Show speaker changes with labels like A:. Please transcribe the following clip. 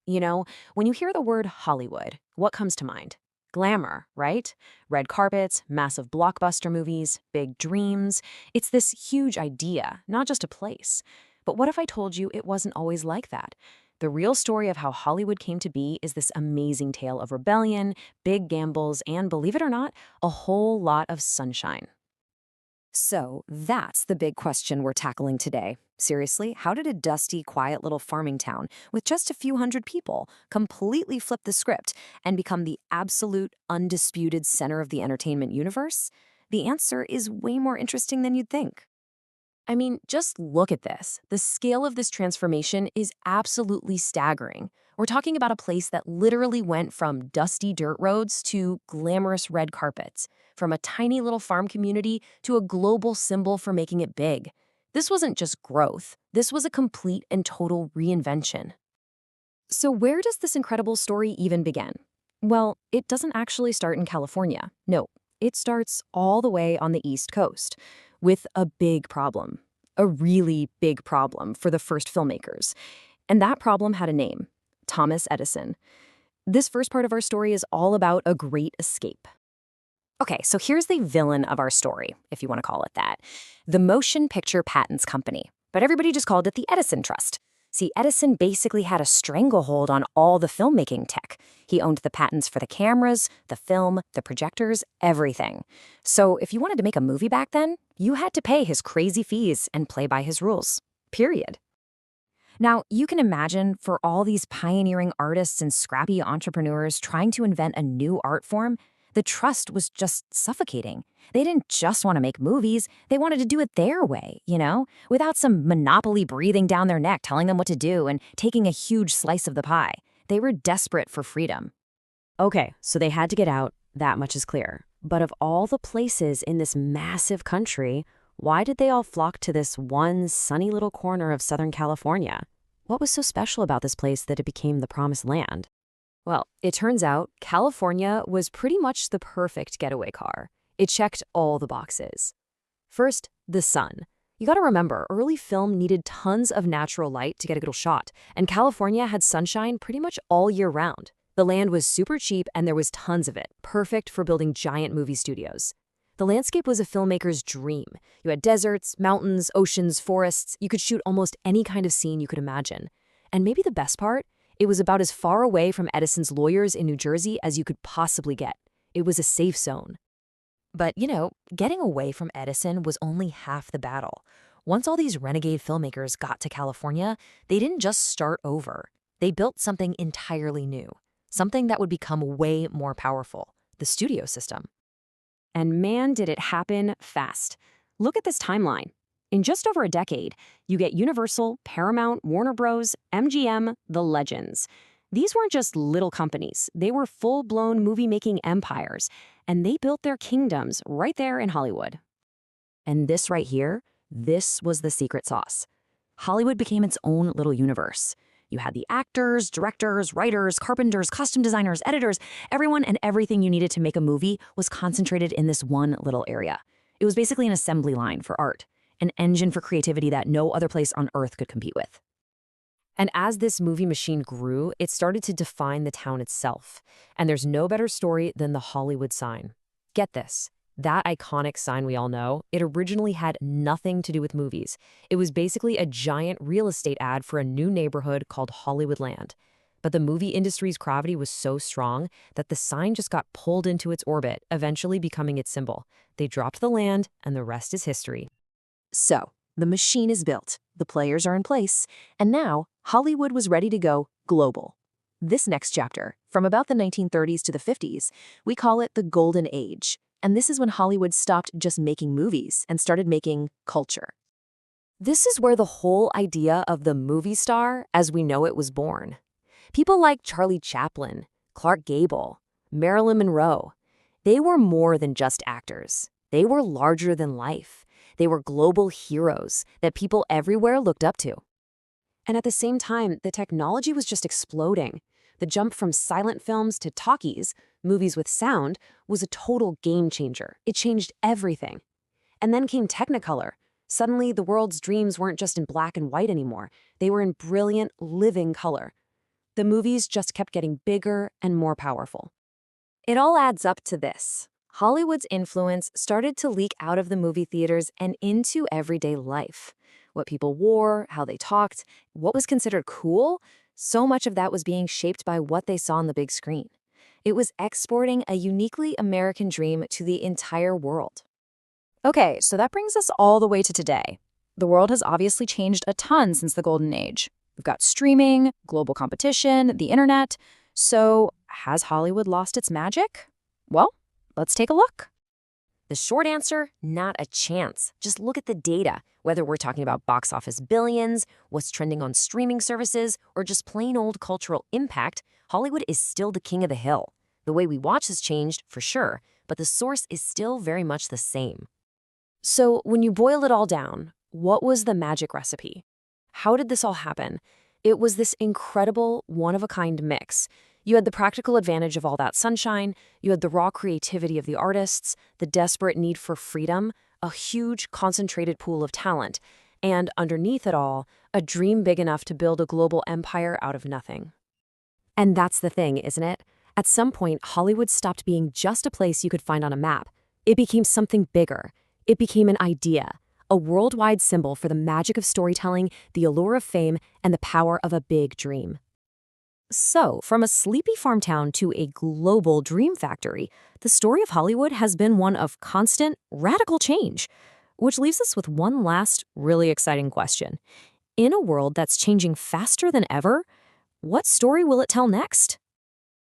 A: You know, when you hear the word Hollywood, what comes to mind? Glamour, right? Red carpets, massive blockbuster movies, big dreams. It's this huge idea, not just a place. But what if I told you it wasn't always like that? The real story of how Hollywood came to be is this amazing tale of rebellion, big gambles, and believe it or not, a whole lot of sunshine.
B: So that's the big question we're tackling today. Seriously, how did a dusty, quiet little farming town with just a few hundred people completely flip the script and become the absolute, undisputed center of the entertainment universe? The answer is way more interesting than you'd think.
A: I mean, just look at this. The scale of this transformation is absolutely staggering. We're talking about a place that literally went from dusty dirt roads to glamorous red carpets, from a tiny little farm community to a global symbol for making it big. This wasn't just growth, this was a complete and total reinvention. So, where does this incredible story even begin? Well, it doesn't actually start in California. No, it starts all the way on the East Coast with a big problem, a really big problem for the first filmmakers. And that problem had a name: Thomas Edison. This first part of our story is all about a great escape. Okay, so here's the villain of our story, if you want to call it that: the Motion Picture Patents Company. But everybody just called it the Edison Trust. See, Edison basically had a stranglehold on all the filmmaking tech. He owned the patents for the cameras, the film, the projectors, everything. So if you wanted to make a movie back then, you had to pay his crazy fees and play by his rules. Period. Now, you can imagine for all these pioneering artists and scrappy entrepreneurs trying to invent a new art form, the trust was just suffocating. They didn't just want to make movies, they wanted to do it their way, without some monopoly breathing down their neck telling them what to do and taking a huge slice of the pie. They were desperate for freedom. Okay, so they had to get out, that much is clear. But of all the places in this massive country, why did they all flock to this one sunny little corner of Southern California? What was so special about this place that it became the promised land? Well, it turns out California was pretty much the perfect getaway car. It checked all the boxes. First, the sun. You gotta remember, early film needed tons of natural light to get a good shot, and California had sunshine pretty much all year round. The land was super cheap and there was tons of it, perfect for building giant movie studios. The landscape was a filmmaker's dream. You had deserts, mountains, oceans, forests. You could shoot almost any kind of scene you could imagine. And maybe the best part? It was about as far away from Edison's lawyers in New Jersey as you could possibly get. It was a safe zone. But, getting away from Edison was only half the battle. Once all these renegade filmmakers got to California, they didn't just start over. They built something entirely new, something that would become way more powerful: the studio system. And man, did it happen fast. Look at this timeline. In just over a decade, you get Universal, Paramount, Warner Bros., MGM, the legends. These weren't just little companies. They were full-blown movie-making empires, and they built their kingdoms right there in Hollywood. And this right here, this was the secret sauce. Hollywood became its own little universe. You had the actors, directors, writers, carpenters, costume designers, editors. Everyone and everything you needed to make a movie was concentrated in this one little area. It was basically an assembly line for art, an engine for creativity that no other place on Earth could compete with. And as this movie machine grew, it started to define the town itself. And there's no better story than the Hollywood sign. Get this. That iconic sign we all know, it originally had nothing to do with movies. It was basically a giant real estate ad for a new neighborhood called Hollywoodland. But the movie industry's gravity was so strong that the sign just got pulled into its orbit, eventually becoming its symbol. They dropped the land, and the rest is history. So, the machine is built, the players are in place, and now Hollywood was ready to go global. This next chapter, from about the 1930s to the 50s, we call it the Golden Age. And this is when Hollywood stopped just making movies and started making culture. This is where the whole idea of the movie star as we know it was born. People like Charlie Chaplin, Clark Gable, Marilyn Monroe, they were more than just actors. They were larger than life. They were global heroes that people everywhere looked up to. And at the same time, the technology was just exploding. The jump from silent films to talkies, movies with sound, was a total game changer. It changed everything. And then came Technicolor. Suddenly, the world's dreams weren't just in black and white anymore. They were in brilliant, living color.
B: The movies just kept getting bigger and more powerful. It all adds up to this. Hollywood's influence started to leak out of the movie theaters and into everyday life. What people wore, how they talked, what was considered cool, so much of that was being shaped by what they saw on the big screen. It was exporting a uniquely American dream to the entire world.
C: Okay, so that brings us all the way to today. The world has obviously changed a ton since the Golden Age. We've got streaming, global competition, the internet. So, has Hollywood lost its magic? Well, let's take a look.
A: The short answer, not a chance. Just look at the data. Whether we're talking about box office billions, what's trending on streaming services, or just plain old cultural impact, Hollywood is still the king of the hill. The way we watch has changed, for sure, but the source is still very much the same. So, when you boil it all down, what was the magic recipe? How did this all happen? It was this incredible, one-of-a-kind mix. You had the practical advantage of all that sunshine, you had the raw creativity of the artists, the desperate need for freedom, a huge, concentrated pool of talent, and underneath it all, a dream big enough to build a global empire out of nothing. And that's the thing, isn't it? At some point, Hollywood stopped being just a place you could find on a map. It became something bigger. It became an idea, a worldwide symbol for the magic of storytelling, the allure of fame, and the power of a big dream. So, from a sleepy farm town to a global dream factory, the story of Hollywood has been one of constant, radical change. Which leaves us with one last, really exciting question. In a world that's changing faster than ever, what story will it tell next?